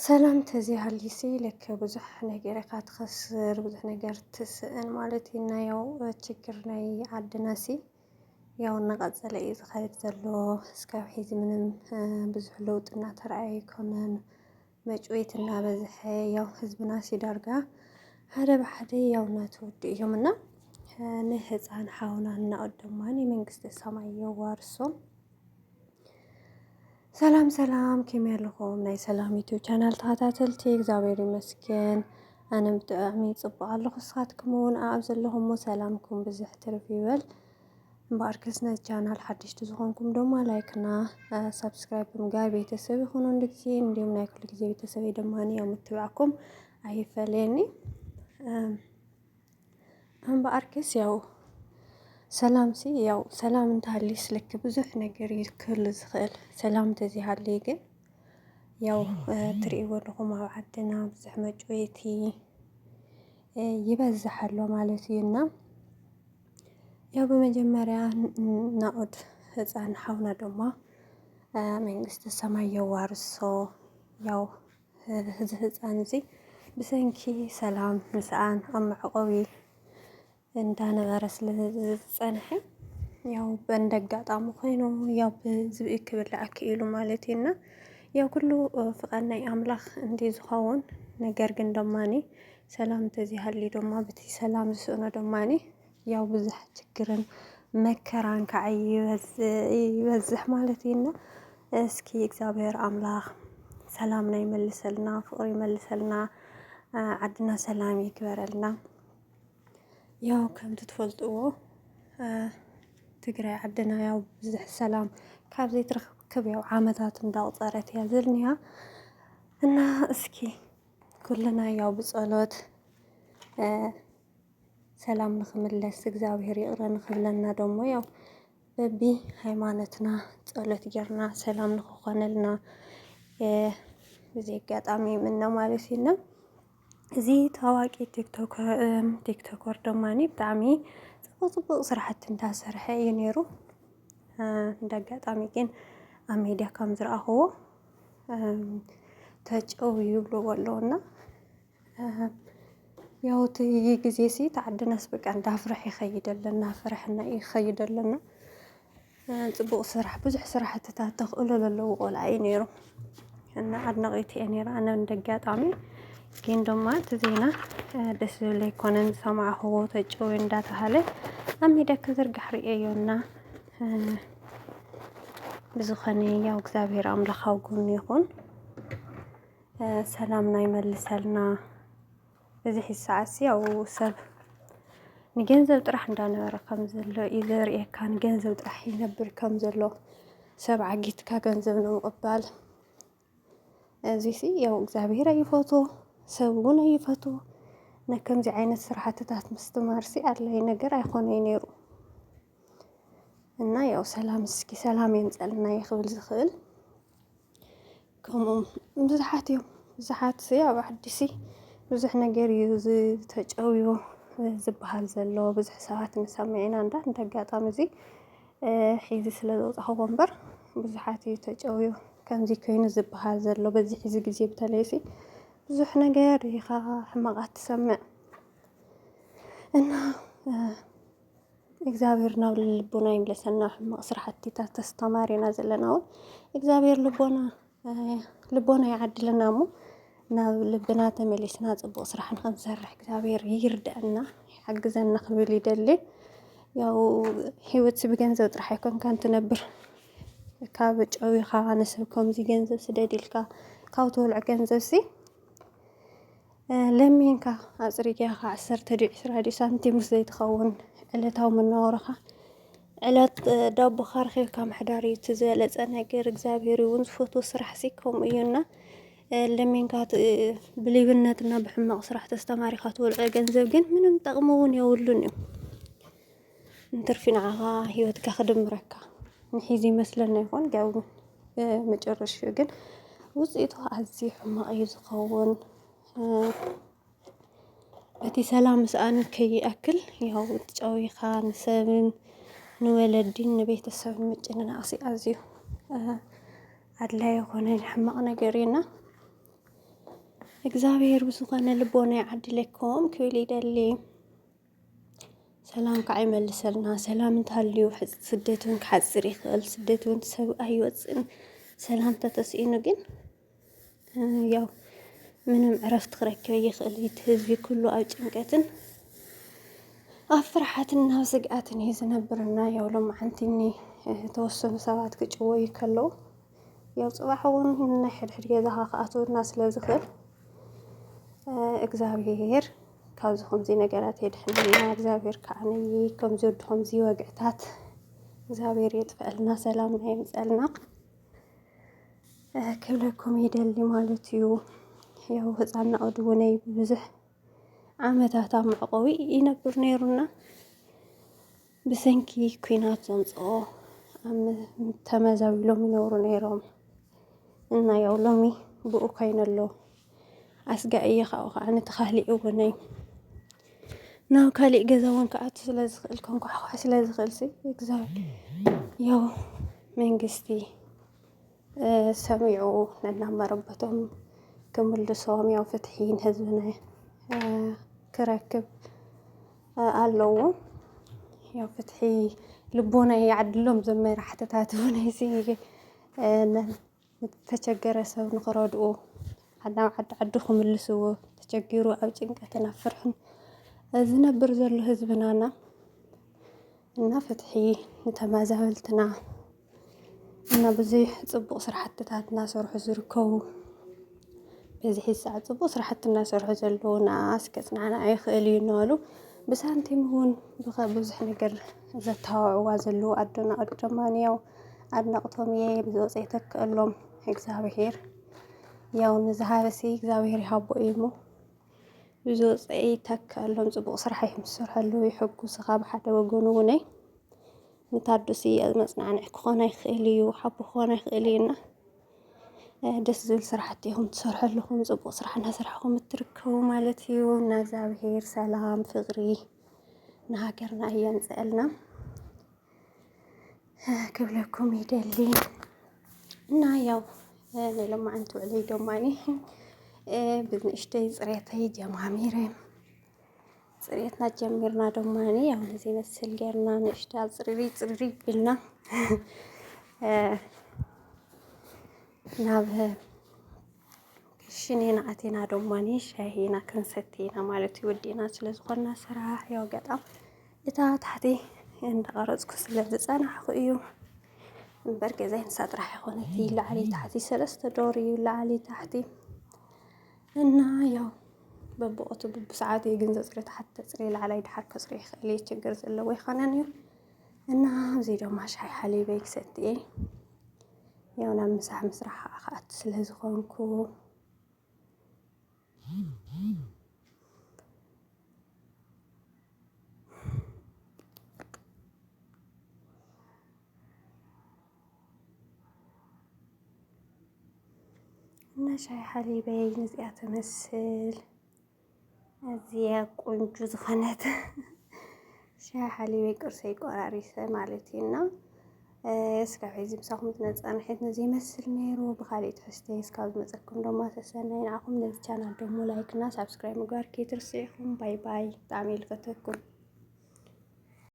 ሰላም ተዚሃሊሲ ለከ ብዙሕ ነገር ኢኻ ትኸስር ብዙሕ ነገር ትስእን ማለት ኢና ያው ችግር ናይ ዓድናሲ ያው እናቐፀለ እዩ ዝኸይድ ዘሎ እስካብ ሕዚ ምንም ብዙሕ ለውጢ እናተረኣየ ኣይኮነን። መጭዌት እናበዝሐ ያው ህዝብናሲ ዳርጋ ሓደ ብሓደ ያው እናተወድኡ እዮም እና ንህፃን ሓውና እናቐደማን መንግስቲ ሰማይ የዋርሶም። ሰላም ሰላም ከመይ ኣለኹም ናይ ሰላም ዩቲዩብ ቻናል ተኸታተልቲ እግዚአብሔር ይመስገን ኣነ ብጣዕሚ ፅቡቅ ኣለኹ። ንስኻትኩም እውን ኣብ ዘለኹም ሰላምኩም ብዙሕ ትርፍ ይበል እምበኣር ክስ ነዚ ቻናል ሓድሽቲ ዝኾንኩም ድማ ላይክና ሰብስክራይብ ምግባር ቤተሰብ ይኹኑ እንድግዜ እንዲሁም ናይ ኩሉ ግዜ ቤተሰብ ደማኒ ያው ምትባዕኩም ኣይፈለየኒ እምበኣር ክስ ያው ሰላም ሲ ያው ሰላም እንተሃልዩስ ልክ ብዙሕ ነገር ክህሉ ዝኽእል ሰላም እንተዘይሃልዩ ግን ያው ትሪእዎ ኣለኹም ኣብ ዓድና ብዙሕ መጭዌቲ ይበዝሕ ኣሎ ማለት እዩና ያው በመጀመርያ ናኦድ ህፃን ሓውና ድማ መንግስቲ ሰማይ የዋርሶ ያው እዚ ህፃን እዚ ብሰንኪ ሰላም ምስኣን ኣብ መዕቆቢ እንዳነበረ ስለ ዝፀንሐ ያው በእንደ ኣጋጣሚ ኮይኑ ያው ብዝብኢ ክብላዕ ክኢሉ ማለት እዩና ያው ኩሉ ፍቃድ ናይ ኣምላኽ እንተይ ዝኸውን ነገር ግን ደማኒ ሰላም እንተዘይሃልዩ ድማ በቲ ሰላም ዝስእኖ ደማኒ ያው ብዙሕ ችግርን መከራን ከዓ ይበዝሕ ማለት እዩና እስኪ እግዚአብሔር ኣምላኽ ሰላምና ይመልሰልና ፍቅሪ ይመልሰልና ዓድና ሰላም ይግበረልና። ያው ከምቲ ትፈልጥዎ ትግራይ ዓድና ያው ብዙሕ ሰላም ካብ ዘይትረክብ ያው ዓመታት እንዳቁፀረት እያ ዝኒኣ እና እስኪ ኩልና ያው ብፀሎት ሰላም ንኽምለስ እግዚአብሔር ይቅረ ንኽብለና ደሞ ያው በቢ ሃይማኖትና ፀሎት ጌርና ሰላም ንክኾነልና በዚ ኣጋጣሚ ይምነ ማለት እዩና እዚ ታዋቂ ቲክቶከር ደማኒ ብጣዕሚ ፅቡቅ ስራሕቲ እንዳሰርሐ እዩ ነይሩ። እንደ ኣጋጣሚ ግን ኣብ ሚድያ ከም ዝረኣኽዎ ተጨው ይብልዎ ኣለውና ያው እቲ ግዜ ሲ ተዓድናስ በቃ እንዳፍረሐ ይኸይድ ኣሎ እናፍረሐና ይኸይድ ኣሎና ፅቡቅ ስራሕ ብዙሕ ስራሕትታት ተኽእሎ ዘለዎ ቆልዓ እዩ ነይሩ እና ኣድናቂቱ እየ ነይረ ኣነ እንደ ኣጋጣሚ ግን ድማ እቲ ዜና ደስ ዝብል ኣይኮነን ዝሰማዕኽዎ ተጨው እንዳተባሃለ ኣብ ሚድያ ክዝርጋሕ ርኤዮና ብዝኾነ ያው እግዚአብሔር ኣምላኽ ኣብ ጎኑ ይኹን ሰላምና ይመልሰልና። በዚ ሕዚ ሰዓት ያው ሰብ ንገንዘብ ጥራሕ እንዳነበረ ከም ዘሎ እዩ ዘርእየካ ንገንዘብ ጥራሕ ይነብር ከም ዘሎ ሰብ ዓጊትካ ገንዘብ ንምቕባል እዚ ሲ ያው እግዚአብሔር ኣይፈትዎ ሰብ እውን ኣይፈትዎ ንከምዚ ዓይነት ስራሕትታት ምስትማር ሲ ኣድላይ ነገር ኣይኮነይ ነይሩ እና ያው ሰላም እስኪ ሰላም የምፀልና ክብል ዝኽእል ከምኡ ብዙሓት እዮም ብዙሓት ኣብ ዓዲ ሲ ብዙሕ ነገር እዩ ተጨውዩ ዝበሃል ዘሎ ብዙሕ ሰባት ንሰምዕ ኢና እንደ ኣጋጣሚ እዚ ሕዚ ስለ ዘውፃእኽዎ እምበር ብዙሓት እዩ ተጨውዩ ከምዚ ኮይኑ ዝበሃል ዘሎ በዚ ሕዚ ግዜ በተለይ ሲ ብዙሕ ነገር ኢኻ ሕማቓት ትሰምዕ እና እግዚአብሔር ናብ ልቦና ይምለሰልና ሕማቕ ስራሕቲታት ተስተማሪና ዘለና እውን እግዚአብሔር ልቦና ይዓድለና እሞ ናብ ልብና ተመሊስና ፅቡቅ ስራሕ ንክንሰርሕ እግዚአብሔር ይርድአና ይሓግዘና ክብል ይደሊ ያው ሂወት ብገንዘብ ጥራሕ ኣይኮንካን ትነብር ካብ ጨዊኻ ንሰብ ከምዚ ገንዘብ ስደድ ኢልካ ካብ ትበልዖ ገንዘብ ሲ ለሚንካ ኣፅሪግኻ 10 ድዩ 20 ድዩ ሳንቲም ዘይትኸውን ዕለታዊ መነባብሮኻ ዕለት ዳቦኻ ረኺብካ ምሕዳር እዩ እቲ ዝበለፀ ነገር እግዚአብሔር እውን ዝፈትዎ ስራሕ ሲ ከምኡ እዩና ለሚንካ ብሌብነትና ብሕማቕ ስራሕ ተስተማሪኻ ትበልዖ ገንዘብ ግን ምንም ጥቕሚ እውን የብሉን እዩ ንትርፊ ንዓኻ ሂወትካ ክድምረካ ንሒዙ ይመስለና ይኾን ያው መጨረሽኡ ግን ውፅኢቱ ኣዝዩ ሕማቕ እዩ ዝኸውን እቲ ሰላም ምስኣን ከይኣክል ያው ጨዊኻ ንሰብን ንወለድን ንቤተሰብን ምጭንናቕ ሲ ኣዝዩ ኣድላይ ኣይኮነን ሕማቕ ነገር እዩና እግዚአብሔር ብዝኾነ ልቦና ይዓድለኩም ክብል ይደሊ። ሰላም ከዓ ይመልሰልና። ሰላም እንተሃልዩ ስደት እውን ክሓፅር ይኽእል። ስደት እውን ሰብ ኣይወፅን። ሰላም ተተስኢኑ ግን ያው ምንም ዕረፍቲ ክረክብ ይኽእል። እቲ ህዝቢ ኩሉ ኣብ ጭንቀትን ኣብ ፍርሓትን ናብ ስግኣትን እዩ ዝነብርና። ያው ሎማዓንቲኒ ተወሰኑ ሰባት ክጭወዩ ከለዉ ያው ፅባሕ እውን ናይ ሕድሕድ ገዛኻ ክኣትወና ስለ ዝኽእል እግዚአብሔር ካብዚ ከምዚ ነገራት የድሕነና። እግዚአብሔር ከዓነይ ከምዚ ወዲ ከምዚ ወግዕታት እግዚአብሔር የጥፍአልና፣ ሰላም ናይ የምፀልና ክብለኩም ይደሊ ማለት እዩ። ያው ህፃን ናኦድ እውነይ ብዙሕ ዓመታት ኣብ መዕቆቢ ይነብር ነይሩና ብሰንኪ ኩናት ዘምፅኦ ተመዛቢሎም ይነብሩ ነይሮም እና ያው ሎሚ ብኡ ኮይኑ ኣሎ ኣስጋእየ ካብኡ ከዓ ነቲ ካሊእ እውነይ ናብ ካሊእ ገዛ እውን ክኣቱ ስለ ዝኽእል ከንኳሕኳሕ ስለ ዝኽእል እግዚአብሔር ያው መንግስቲ ሰሚዑ ነናመረበቶም ክምልሶም ያው ፍትሒ ንህዝብና ክረክብ ኣለዎ። ያው ፍትሒ ልቦና ይዓድሎም ዞም መራሕትታት እውን ተቸገረ ሰብ ንኽረድኡ ናብ ዓዱ ክምልስዎ ተቸጊሩ ኣብ ጭንቀትን ኣብ ፍርሕን ዝነብር ዘሎ ህዝብናና እና ፍትሒ ንተመዛበልትና እና ብዙሕ ፅቡቅ ስራሕትታት እናሰርሑ ዝርከቡ በዚ ሰዓት ፅቡቅ ስራሕቲ እናሰርሑ ዘለዉ ንኣስ ከፅናዕና ኣይኽእል እዩ እናበሉ ብሳንቲም እውን ብዙሕ ነገር ዘተባብዕዋ ዘለዉ ኣዶና ኣዶ ድማኒ ያው ኣድነቕቶም እየ ብዝወፀ ይተክአሎም እግዚአብሔር ያው ንዝሃበሲ እግዚአብሔር ይሃቦ እዩ እሞ ብዝወፀ ይተክአሎም ፅቡቅ ስራሕ እዮም ዝሰርሑ ኣለዉ። ይሕጉስኻ ብሓደ ወገኑ እውነይ ንታዶሲ መፅናዕኒዕ ክኾን ይኽእል እዩ፣ ሓቦ ክኾን ይኽእል እዩና ደስ ዝብል ስራሕቲ ኢኹም ትሰርሑ ኣለኹም። ፅቡቅ ስራሕ እናሰርሕኹም እትርከቡ ማለት እዩ። እና እግዚአብሔር ሰላም ፍቅሪ ንሃገርና እየምፅአልና ክብለኩም ይደሊ እና ያው ሎማዓንቲ ውዕለይ ደማኒ ብንእሽተይ ፅሬተይ ጀማሚረ ፅሬትና ጀሚርና ደማኒ ያው ነዚ መስል ጌርና ንእሽተ ፅርሪ ብልና ናብ ክሽኔና ኣቴና ደማኒ ሻሂና ክንሰቲና ማለት እዩ። ወዲና ስለ ዝኾና ስራሕ ያው ገጣም እታ ታሕቲ እንዳቀረፅኩ ስለ ዝፀናሕኩ እዩ እምበር ገዛይ ንሳ ጥራሕ ይኮነት ላዕሊ ታሕቲ 3 ደብሪ እዩ ላዕሊ ታሕቲ እና ያው በብኦቱ በብሰዓቱ ግን ዘፅሪ ታሕቲ ተፅሪ ላዕላይ ድሓር ከፅሪ ይኽእል እየ ችግር ዘለዎ ይኾነን እዩ እና እዚ ድማ ሻሂ ሓሊበይ ክሰትየ ያው ናብ ምሳሕ ምስራሕ ክኣቱ ስለ ዝኾንኩ እና ሻሂ ሓሊበይ ነዚኣ ትመስል ኣዝያ ቆንጆ ዝኾነት ሻሂ ሓሊበይ ቁርሰይ ቆራሪሰ ማለት እዩና እስካብ ሕዚ ምሳኹም ትነፀንሐት ነዚ ይመስል ነይሩ። ብካልእ ትሕዝቶይ እስካብ ዝመፀኩም ደማ ተሰናይ ንዓኹም። ነዚ ቻናል ደሞ ላይክ እና ሳብስክራይብ ምግባር ከይትርስዑ ኢኹም። ባይ ባይ። ብጣዕሚ ልፈተኩም።